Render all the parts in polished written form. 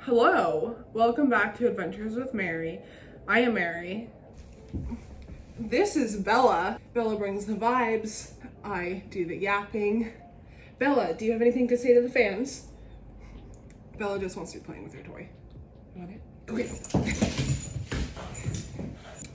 Hello, welcome back to Adventures with Mary. I am Mary. This is Bella. Bella brings the vibes. I do the yapping. Bella, do you have anything to say to the fans? Bella just wants to be playing with her toy. You want it? Okay.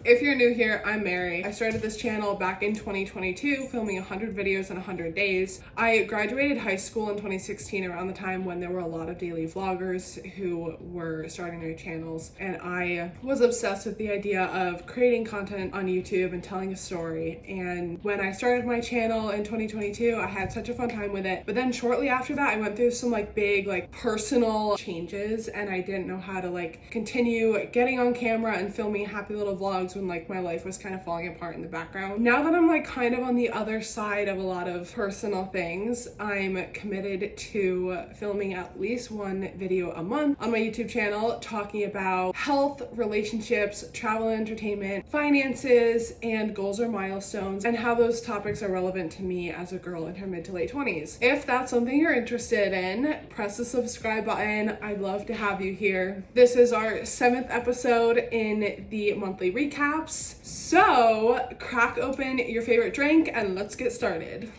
If you're new here, I'm Mary. I started this channel back in 2022, filming 100 videos in 100 days. I graduated high school in 2016 around the time when there were a lot of daily vloggers who were starting their channels, and I was obsessed with the idea of creating content on YouTube and telling a story. And when I started my channel in 2022, I had such a fun time with it. But then shortly after that, I went through some big personal changes, and I didn't know how to continue getting on camera and filming happy little vlogs when my life was kind of falling apart in the background. Now that I'm kind of on the other side of a lot of personal things, I'm committed to filming at least one video a month on my YouTube channel talking about health, relationships, travel and entertainment, finances, and goals or milestones, and how those topics are relevant to me as a girl in her mid to late 20s. If that's something you're interested in, press the subscribe button. I'd love to have you here. This is our 7th episode in the monthly recaps. So crack open your favorite drink and let's get started.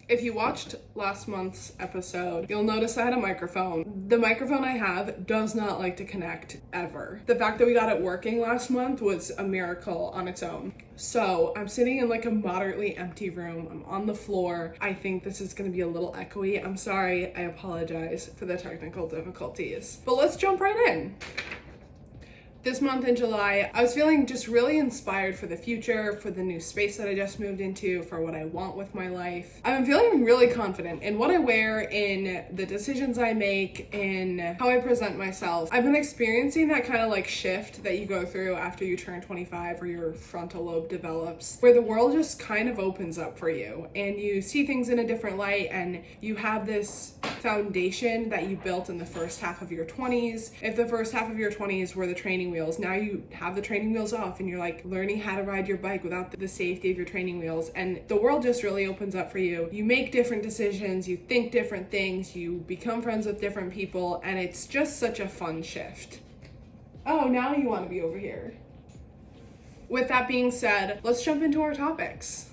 If you watched last month's episode, you'll notice I had a microphone. The microphone I have does not like to connect ever. The fact that we got it working last month was a miracle on its own. So I'm sitting in a moderately empty room. I'm on the floor. I think this is gonna be a little echoey. I'm sorry, I apologize for the technical difficulties. But let's jump right in. This month in July, I was feeling just really inspired for the future, for the new space that I just moved into, for what I want with my life. I've been feeling really confident in what I wear, in the decisions I make, in how I present myself. I've been experiencing that kind of shift that you go through after you turn 25 or your frontal lobe develops, where the world just kind of opens up for you and you see things in a different light, and you have this foundation that you built in the first half of your 20s. If the first half of your 20s were the training wheels, now you have the training wheels off and you're learning how to ride your bike without the safety of your training wheels, and the world just really opens up for you. You make different decisions, you think different things, you become friends with different people, and it's just such a fun shift. Oh, now you want to be over here. With that being said, let's jump into our topics.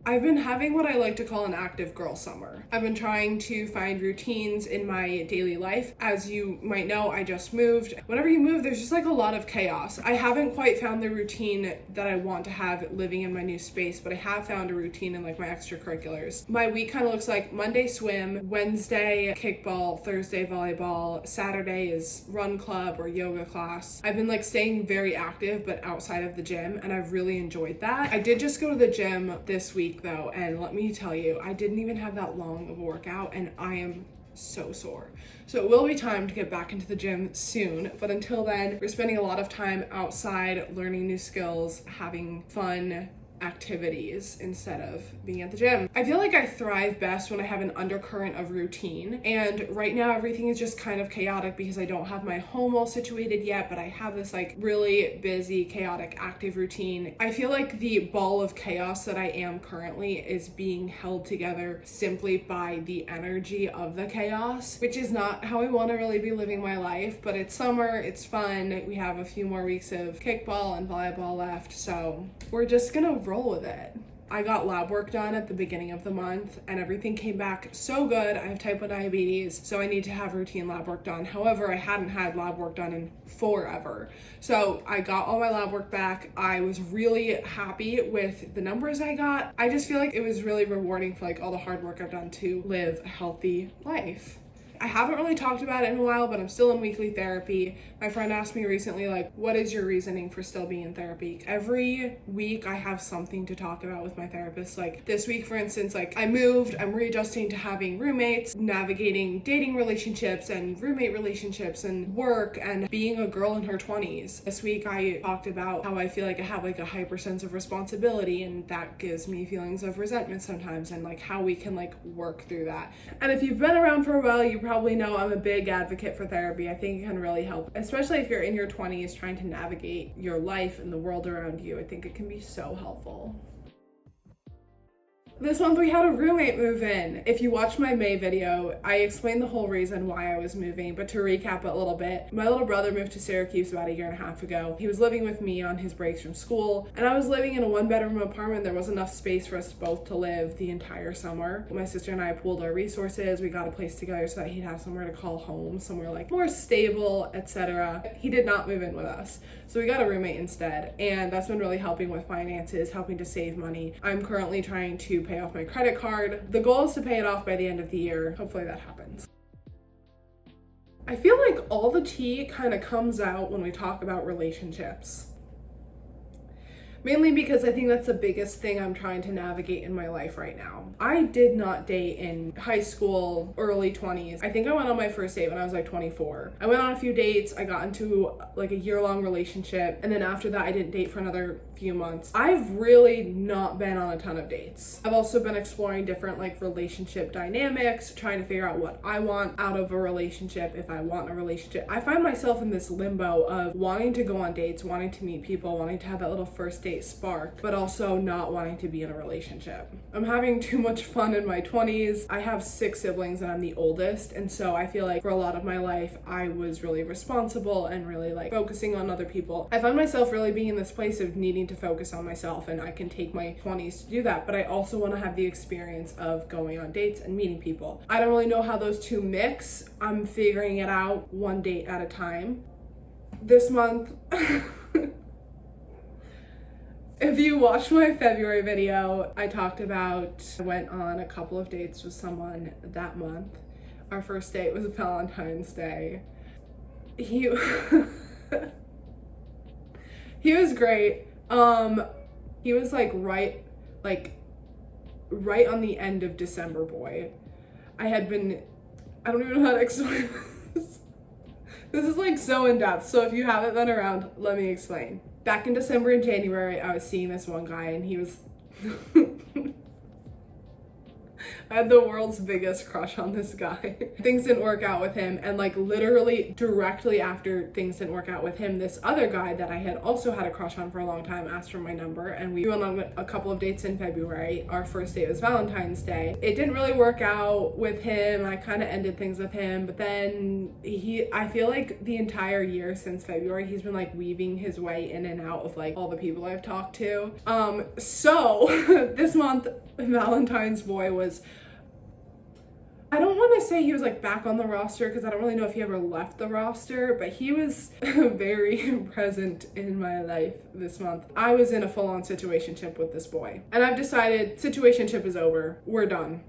I've been having what I like to call an active girl summer. I've been trying to find routines in my daily life. As you might know, I just moved. Whenever you move, there's just a lot of chaos. I haven't quite found the routine that I want to have living in my new space, but I have found a routine in my extracurriculars. My week kind of looks like Monday swim, Wednesday kickball, Thursday volleyball, Saturday is run club or yoga class. I've been staying very active, but outside of the gym, and I've really enjoyed that. I did just go to the gym this week though, and let me tell you, I didn't even have that long of a workout and I am so sore. So it will be time to get back into the gym soon, but until then, we're spending a lot of time outside learning new skills, having fun activities instead of being at the gym. I feel like I thrive best when I have an undercurrent of routine, and right now everything is just kind of chaotic because I don't have my home all situated yet, but I have this really busy, chaotic, active routine. I feel like the ball of chaos that I am currently is being held together simply by the energy of the chaos, which is not how I want to really be living my life, but it's summer, it's fun, we have a few more weeks of kickball and volleyball left, so we're just gonna roll with it. I got lab work done at the beginning of the month and everything came back so good. I have type 1 diabetes, so I need to have routine lab work done. However, I hadn't had lab work done in forever. So I got all my lab work back. I was really happy with the numbers I got. I just feel like it was really rewarding for all the hard work I've done to live a healthy life. I haven't really talked about it in a while, but I'm still in weekly therapy. My friend asked me recently, like, what is your reasoning for still being in therapy? Every week I have something to talk about with my therapist. Like this week, for instance, like I moved, I'm readjusting to having roommates, navigating dating relationships and roommate relationships and work and being a girl in her 20s. This week I talked about how I feel like I have like a hyper sense of responsibility, and that gives me feelings of resentment sometimes, and like how we can like work through that. And if you've been around for a while, you probably know I'm a big advocate for therapy. I think it can really help, especially if you're in your 20s trying to navigate your life and the world around you. I think it can be so helpful. This month we had a roommate move in. If you watched my May video, I explained the whole reason why I was moving, but to recap it a little bit, my little brother moved to Syracuse about 1.5 years ago. He was living with me on his breaks from school, and I was living in a 1-bedroom apartment. There wasn't enough space for us both to live the entire summer. My sister and I pooled our resources. We got a place together so that he'd have somewhere to call home, somewhere like more stable, etc. He did not move in with us, so we got a roommate instead, and that's been really helping with finances, helping to save money. I'm currently trying to pay off my credit card. The goal is to pay it off by the end of the year. Hopefully that happens. I feel like all the tea kind of comes out when we talk about relationships. Mainly because I think that's the biggest thing I'm trying to navigate in my life right now. I did not date in high school, early 20s. I think I went on my first date when I was like 24. I went on a few dates, I got into like a year-long relationship, and then after that I didn't date for another few months. I've really not been on a ton of dates. I've also been exploring different like relationship dynamics, trying to figure out what I want out of a relationship, if I want a relationship. I find myself in this limbo of wanting to go on dates, wanting to meet people, wanting to have that little first date spark, but also not wanting to be in a relationship. I'm having too much fun in my 20s. I have 6 siblings and I'm the oldest, and so I feel like for a lot of my life I was really responsible and really like focusing on other people. I find myself really being in this place of needing to focus on myself, and I can take my 20s to do that, but I also want to have the experience of going on dates and meeting people. I don't really know how those two mix. I'm figuring it out one date at a time. This month if you watched my February video, I talked about I went on a couple of dates with someone that month. Our first date was Valentine's Day. He he was great. He was like right on the end of December boy. I don't even know how to explain this. This is like so in depth, so if you haven't been around, let me explain. Back in December and January, I was seeing this one guy, and he was I had the world's biggest crush on this guy. Things didn't work out with him, and like literally directly after things didn't work out with him, this other guy that I had also had a crush on for a long time asked for my number, and we went on a couple of dates in February. Our first date was Valentine's Day. It didn't really work out with him. I kind of ended things with him, but then I feel like the entire year since February, he's been like weaving his way in and out of like all the people I've talked to. So this month, Valentine's boy was, I don't want to say he was like back on the roster because I don't really know if he ever left the roster, but he was very present in my life this month. I was in a full-on situationship with this boy, and I've decided situationship is over. We're done.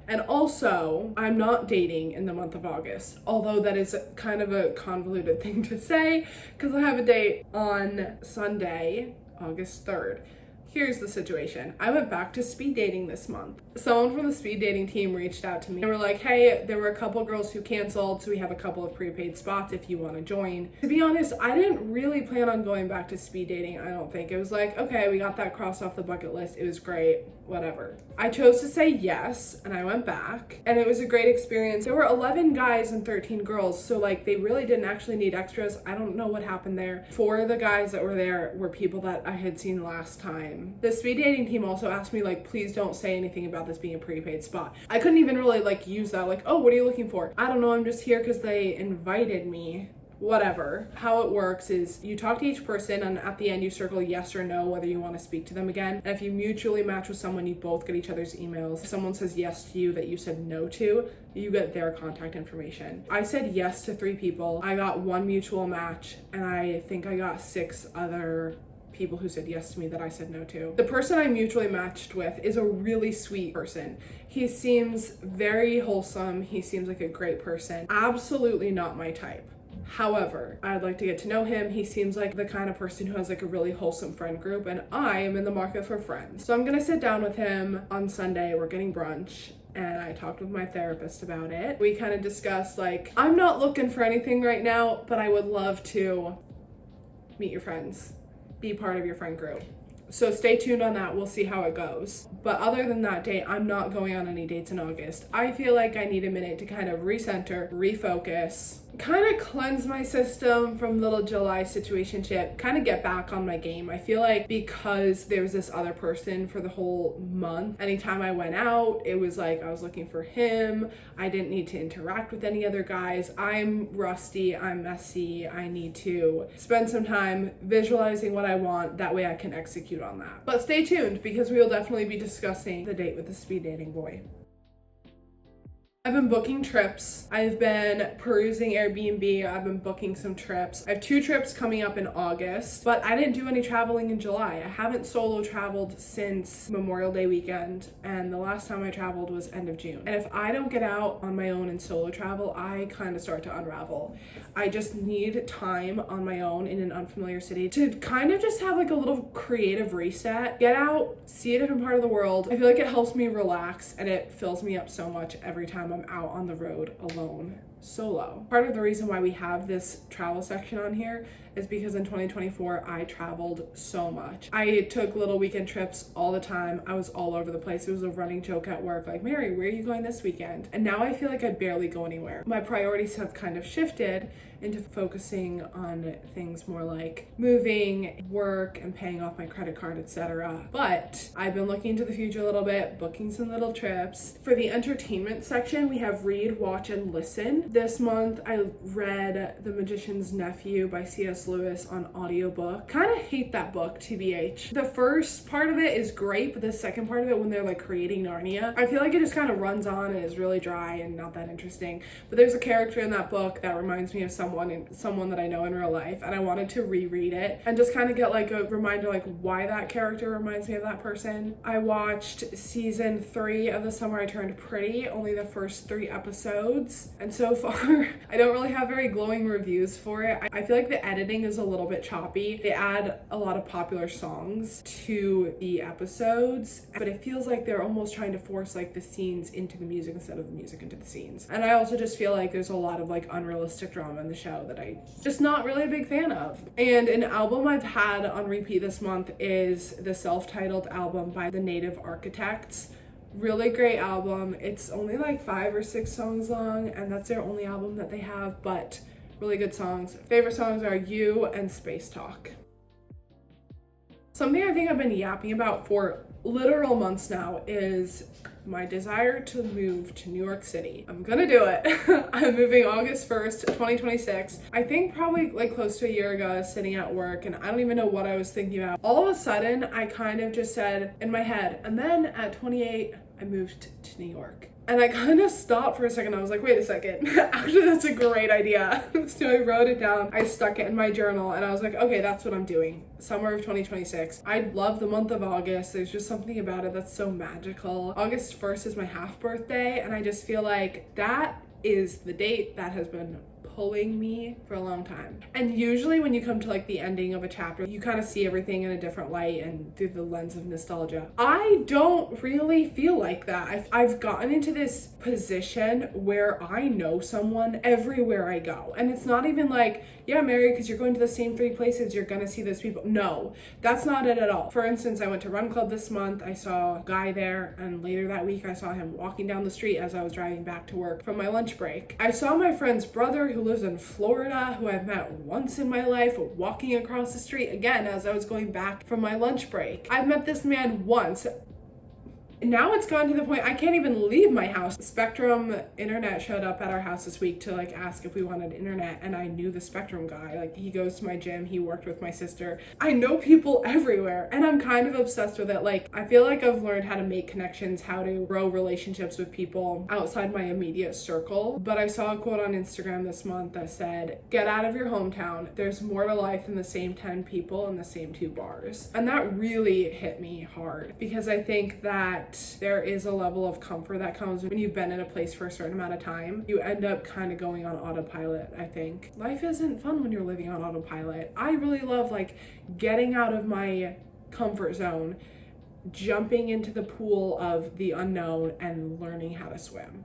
And also, I'm not dating in the month of August, although that is kind of a convoluted thing to say because I have a date on Sunday, August 3rd. Here's the situation. I went back to speed dating this month. Someone from the speed dating team reached out to me and were like, hey, there were a couple girls who canceled, so we have a couple of prepaid spots if you want to join. To be honest, I didn't really plan on going back to speed dating, I don't think. It was like, okay, we got that crossed off the bucket list. It was great, whatever. I chose to say yes, and I went back, and it was a great experience. There were 11 guys and 13 girls, so like they really didn't actually need extras. I don't know what happened there. 4 of the guys that were there were people that I had seen last time. The speed dating team also asked me like, please don't say anything about this being a prepaid spot. I couldn't even really like use that, like, oh, what are you looking for? I don't know, I'm just here because they invited me. Whatever. How it works is you talk to each person, and at the end you circle yes or no whether you want to speak to them again. And if you mutually match with someone, you both get each other's emails. If someone says yes to you that you said no to, you get their contact information. I said yes to 3 people. I got 1 mutual match, and I think I got 6 other people who said yes to me that I said no to. The person I mutually matched with is a really sweet person. He seems very wholesome. He seems like a great person. Absolutely not my type. However, I'd like to get to know him. He seems like the kind of person who has like a really wholesome friend group, and I am in the market for friends. So I'm gonna sit down with him on Sunday. We're getting brunch. And I talked with my therapist about it. We kind of discussed like, I'm not looking for anything right now, but I would love to meet your friends, be part of your friend group. So stay tuned on that. We'll see how it goes. But other than that date, I'm not going on any dates in August. I feel like I need a minute to kind of recenter, refocus, kind of cleanse my system from little July situationship, kind of get back on my game. I feel like because there was this other person for the whole month, anytime I went out, it was like I was looking for him. I didn't need to interact with any other guys. I'm rusty, I'm messy. I need to spend some time visualizing what I want. That way I can execute on that. But stay tuned because we will definitely be discussing the date with the speed dating boy. I've been booking trips. I've been perusing Airbnb. I've been booking some trips. I have 2 trips coming up in August, but I didn't do any traveling in July. I haven't solo traveled since Memorial Day weekend, and the last time I traveled was end of June. And if I don't get out on my own and solo travel, I kind of start to unravel. I just need time on my own in an unfamiliar city to kind of just have like a little creative reset, get out, see a different part of the world. I feel like it helps me relax and it fills me up so much every time I'm out on the road alone, solo. Part of the reason why we have this travel section on here is because in 2024 I traveled so much. I took little weekend trips all the time. I was all over the place. It was a running joke at work, like, Mary, where are you going this weekend? And now I feel like I barely go anywhere. My priorities have kind of shifted into focusing on things more like moving, work, and paying off my credit card, etc. But I've been looking into the future a little bit, booking some little trips. For the entertainment section, we have read, watch, and listen. This month I read The Magician's Nephew by C.S. Lewis on audiobook. Kind of hate that book, TBH. The first part of it is great, but the second part of it, when they're like creating Narnia, I feel like it just kind of runs on and is really dry and not that interesting. But there's a character in that book that reminds me of someone that I know in real life, and I wanted to reread it and just kind of get like a reminder like why that character reminds me of that person. I watched season 3 of The Summer I Turned Pretty, only the first 3 episodes, and so far I don't really have very glowing reviews for it. I feel like the editing is a little bit choppy. They add a lot of popular songs to the episodes, but it feels like they're almost trying to force like the scenes into the music instead of the music into the scenes. And I also just feel like there's a lot of like unrealistic drama in the show that I just not really a big fan of. And an album I've had on repeat this month is the self-titled album by the Native Architects. Really great album. It's only like 5 or 6 songs long, and that's their only album that they have, but really good songs. Favorite songs are You and Space Talk. Something I think I've been yapping about for literal months now is my desire to move to New York City. I'm gonna do it. I'm moving August 1st, 2026. I think probably like close to a year ago, I was sitting at work and I don't even know what I was thinking about. All of a sudden, I kind of just said in my head, and then at 28, I moved to New York. And I kind of stopped for a second. I was like, wait a second. Actually, that's a great idea. So I wrote it down. I stuck it in my journal and I was like, okay, that's what I'm doing. Summer of 2026. I love the month of August. There's just something about it that's so magical. August 1st is my half birthday, and I just feel like that is the date that has been pulling me for a long time. And usually when you come to like the ending of a chapter, you kind of see everything in a different light and through the lens of nostalgia. I don't really feel like that. I've gotten into this position where I know someone everywhere I go. And it's not even like, yeah, Mary, because you're going to the same 3 places, you're gonna see those people. No, that's not it at all. For instance, I went to Run Club this month. I saw a guy there, and later that week I saw him walking down the street as I was driving back to work from my lunch break. I saw my friend's brother who lives in Florida, who I've met once in my life, walking across the street again as I was going back from my lunch break. I've met this man once. Now it's gone to the point I can't even leave my house. Spectrum Internet showed up at our house this week to like ask if we wanted internet, and I knew the Spectrum guy. Like, he goes to my gym, he worked with my sister. I know people everywhere, and I'm kind of obsessed with it. Like, I feel like I've learned how to make connections, how to grow relationships with people outside my immediate circle. But I saw a quote on Instagram this month that said, get out of your hometown. There's more to life than the same 10 people in the same 2 bars. And that really hit me hard, because I think that there is a level of comfort that comes when you've been in a place for a certain amount of time. You end up kind of going on autopilot, I think. Life isn't fun when you're living on autopilot. I really love like getting out of my comfort zone, jumping into the pool of the unknown and learning how to swim.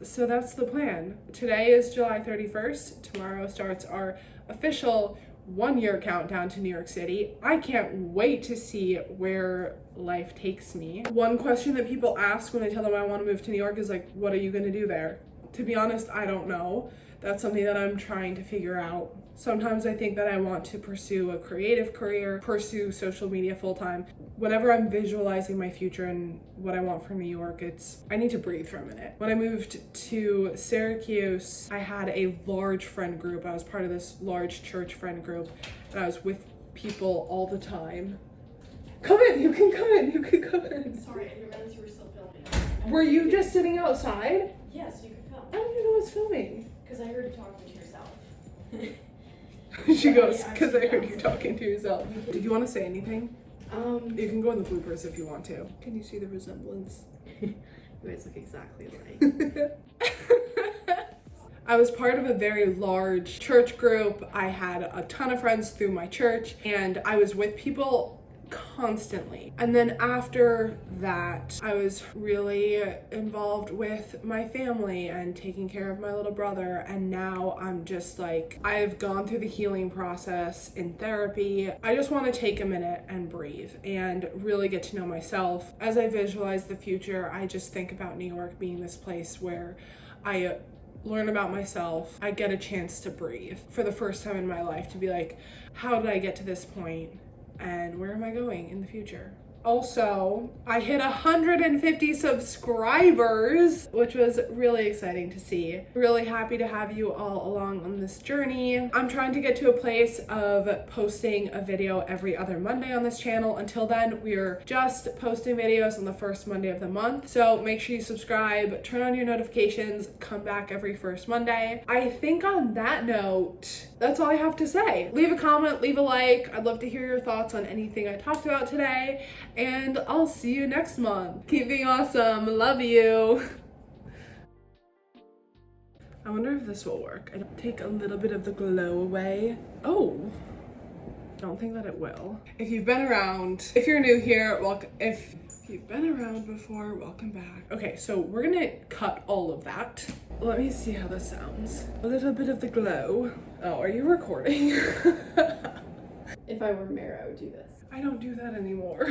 So that's the plan. Today is July 31st. Tomorrow starts our official 1-year countdown to New York City. I can't wait to see where life takes me. One question that people ask when I tell them I want to move to New York is like, what are you going to do there? To be honest, I don't know. That's something that I'm trying to figure out. Sometimes I think that I want to pursue a creative career, pursue social media full-time. Whenever I'm visualizing my future and what I want from New York, I need to breathe for a minute. When I moved to Syracuse, I had a large friend group. I was part of this large church friend group, and I was with people all the time. Come in, you can come in, you can come in. Sorry, I didn't realize you were still filming. Were you just sitting outside? Yes, you could film. I didn't even know I was filming. Because I heard you talking to yourself. She goes, because I heard you talking to yourself. Did you want to say anything? You can go in the bloopers if you want to. Can you see the resemblance? You guys look exactly alike. I was part of a very large church group. I had a ton of friends through my church, and I was with people constantly. And then after that, I was really involved with my family and taking care of my little brother. And now I'm just like, I've gone through the healing process in therapy. I just want to take a minute and breathe and really get to know myself. As I visualize the future, I just think about New York being this place where I learn about myself. I get a chance to breathe for the first time in my life, to be like, how did I get to this point? And where am I going in the future? Also, I hit 150 subscribers, which was really exciting to see. Really happy to have you all along on this journey. I'm trying to get to a place of posting a video every other Monday on this channel. Until then, we're just posting videos on the first Monday of the month. So make sure you subscribe, turn on your notifications, come back every first Monday. I think on that note, that's all I have to say. Leave a comment, leave a like. I'd love to hear your thoughts on anything I talked about today. And I'll see you next month. Keep being awesome. Love you. I wonder if this will work. I take a little bit of the glow away. Oh, don't think that it will. If you've been around, if you're new here, welcome. If you've been around before, welcome back. Okay, so we're gonna cut all of that. Let me see how this sounds. A little bit of the glow. Oh, are you recording? If I were mayor, I would do this. I don't do that anymore.